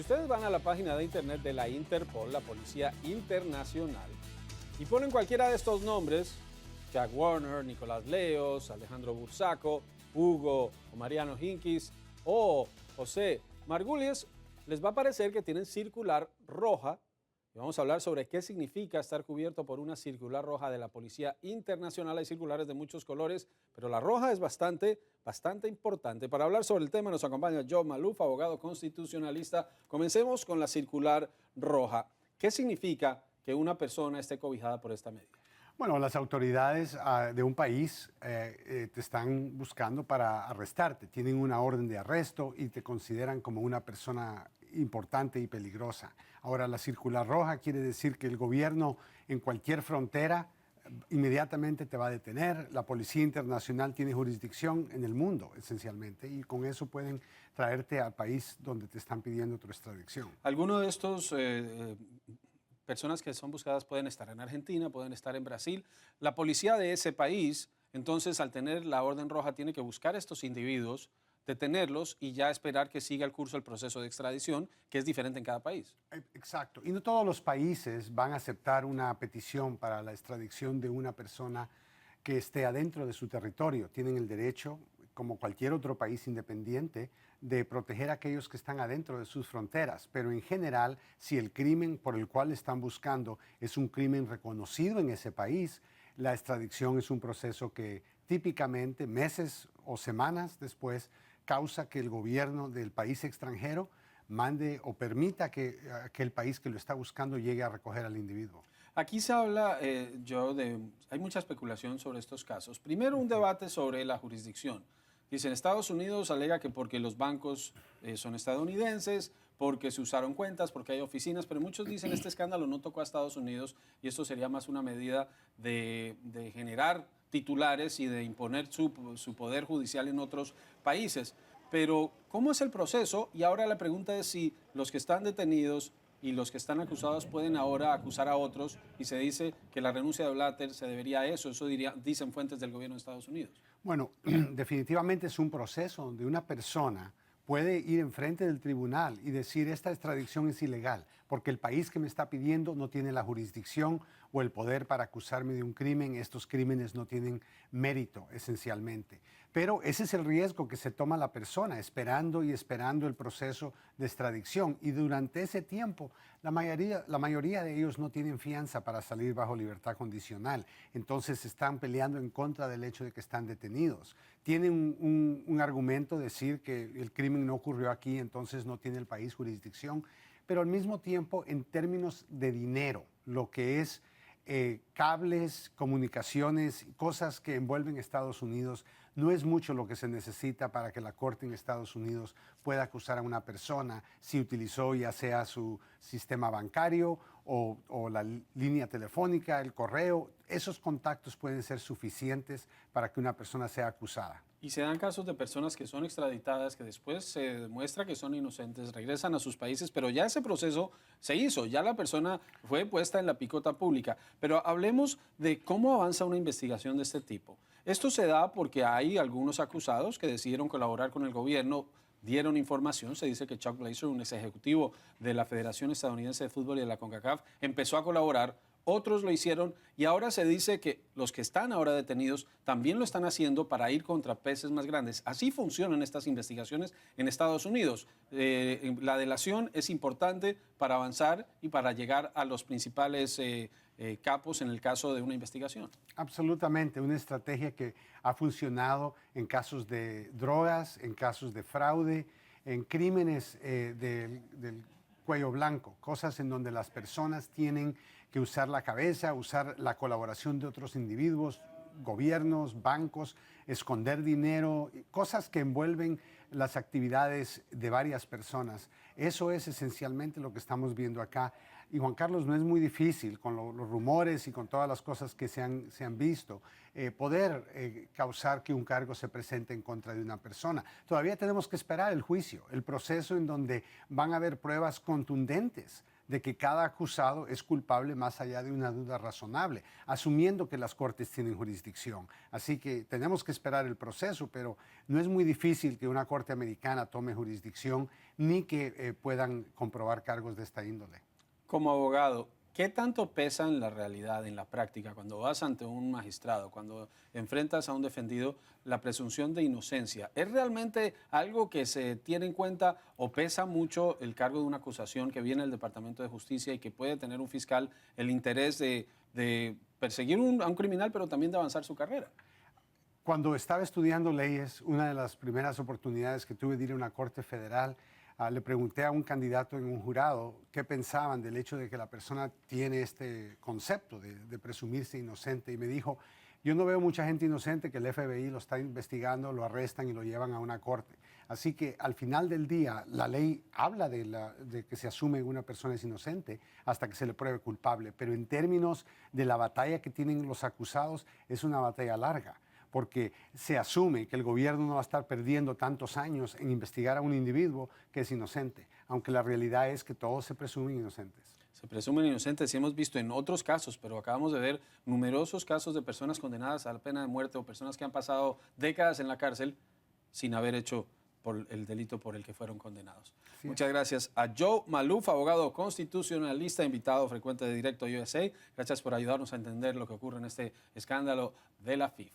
Si ustedes van a la página de internet de la Interpol, la Policía Internacional, y ponen cualquiera de estos nombres, Jack Warner, Nicolás Leos, Alejandro Bursaco, Hugo o Mariano Hinkis o José Margulies, les va a parecer que tienen circular roja. Y vamos a hablar sobre qué significa estar cubierto por una circular roja de la Policía Internacional. Hay circulares de muchos colores, pero la roja es bastante importante. Para hablar sobre el tema nos acompaña Joe Maloof, abogado constitucionalista. Comencemos con la circular roja. ¿Qué significa que una persona esté cobijada por esta medida? Bueno, las autoridades de un país te están buscando para arrestarte. Tienen una orden de arresto y te consideran como una persona importante y peligrosa. Ahora, la circular roja quiere decir que el gobierno en cualquier frontera inmediatamente te va a detener. La Policía Internacional tiene jurisdicción en el mundo, esencialmente, y con eso pueden traerte al país donde te están pidiendo tu extradición. ¿Alguno de estos personas que son buscadas pueden estar en Argentina, pueden estar en Brasil? La policía de ese país, entonces, al tener la orden roja, tiene que buscar a estos individuos, detenerlos y ya esperar que siga el curso del proceso de extradición, que es diferente en cada país. Exacto. Y no todos los países van a aceptar una petición para la extradición de una persona que esté adentro de su territorio. Tienen el derecho, como cualquier otro país independiente, de proteger a aquellos que están adentro de sus fronteras. Pero en general, si el crimen por el cual están buscando es un crimen reconocido en ese país, la extradición es un proceso que típicamente meses o semanas después causa que el gobierno del país extranjero mande o permita que aquel país que lo está buscando llegue a recoger al individuo. Aquí se habla, hay mucha especulación sobre estos casos. Primero, un debate sobre la jurisdicción. Dicen, Estados Unidos alega que porque los bancos son estadounidenses, porque se usaron cuentas, porque hay oficinas, pero muchos dicen este escándalo no tocó a Estados Unidos y esto sería más una medida de generar titulares y de imponer su poder judicial en otros países. Pero, ¿cómo es el proceso? Y ahora la pregunta es si los que están detenidos y los que están acusados pueden ahora acusar a otros y se dice que la renuncia de Blatter se debería a eso dicen fuentes del gobierno de Estados Unidos. Bueno, definitivamente es un proceso donde una persona puede ir enfrente del tribunal y decir esta extradición es ilegal porque el país que me está pidiendo no tiene la jurisdicción o el poder para acusarme de un crimen. Estos crímenes no tienen mérito, esencialmente. Pero ese es el riesgo que se toma la persona, esperando y esperando el proceso de extradición. Y durante ese tiempo, la mayoría de ellos no tienen fianza para salir bajo libertad condicional. Entonces están peleando en contra del hecho de que están detenidos. Tienen un argumento, decir que el crimen no ocurrió aquí, entonces no tiene el país jurisdicción. Pero al mismo tiempo, en términos de dinero, lo que es cables, comunicaciones, cosas que envuelven Estados Unidos, no es mucho lo que se necesita para que la Corte en Estados Unidos pueda acusar a una persona si utilizó ya sea su sistema bancario o la línea telefónica, el correo. Esos contactos pueden ser suficientes para que una persona sea acusada. Y se dan casos de personas que son extraditadas, que después se demuestra que son inocentes, regresan a sus países, pero ya ese proceso se hizo, ya la persona fue puesta en la picota pública. Pero hablemos de cómo avanza una investigación de este tipo. Esto se da porque hay algunos acusados que decidieron colaborar con el gobierno, dieron información. Se dice que Chuck Blazer, un ex ejecutivo de la Federación Estadounidense de Fútbol y de la CONCACAF, empezó a colaborar. Otros lo hicieron y ahora se dice que los que están ahora detenidos también lo están haciendo para ir contra peces más grandes. Así funcionan estas investigaciones en Estados Unidos. La delación es importante para avanzar y para llegar a los principales capos en el caso de una investigación. Absolutamente, una estrategia que ha funcionado en casos de drogas, en casos de fraude, en crímenes del cuello blanco, cosas en donde las personas tienen que usar la cabeza, usar la colaboración de otros individuos, gobiernos, bancos, esconder dinero, cosas que envuelven las actividades de varias personas. Eso es esencialmente lo que estamos viendo acá. Y Juan Carlos, no es muy difícil con los rumores y con todas las cosas que se han visto, poder causar que un cargo se presente en contra de una persona. Todavía tenemos que esperar el juicio, el proceso en donde van a haber pruebas contundentes de que cada acusado es culpable más allá de una duda razonable, asumiendo que las cortes tienen jurisdicción. Así que tenemos que esperar el proceso, pero no es muy difícil que una corte americana tome jurisdicción ni que puedan comprobar cargos de esta índole. Como abogado, ¿qué tanto pesa en la realidad, en la práctica, cuando vas ante un magistrado, cuando enfrentas a un defendido, la presunción de inocencia? ¿Es realmente algo que se tiene en cuenta o pesa mucho el cargo de una acusación que viene del Departamento de Justicia y que puede tener un fiscal el interés de perseguir a un criminal, pero también de avanzar su carrera? Cuando estaba estudiando leyes, una de las primeras oportunidades que tuve de ir a una corte federal, le pregunté a un candidato en un jurado qué pensaban del hecho de que la persona tiene este concepto de presumirse inocente y me dijo, yo no veo mucha gente inocente que el FBI lo está investigando, lo arrestan y lo llevan a una corte. Así que al final del día la ley habla de que se asume que una persona es inocente hasta que se le pruebe culpable, pero en términos de la batalla que tienen los acusados es una batalla larga, porque se asume que el gobierno no va a estar perdiendo tantos años en investigar a un individuo que es inocente, aunque la realidad es que todos se presumen inocentes. Se presumen inocentes y hemos visto en otros casos, pero acabamos de ver numerosos casos de personas condenadas a la pena de muerte o personas que han pasado décadas en la cárcel sin haber hecho por el delito por el que fueron condenados. Muchas gracias a Joe Maloof, abogado constitucionalista, invitado frecuente de Directo USA. Gracias por ayudarnos a entender lo que ocurre en este escándalo de la FIFA.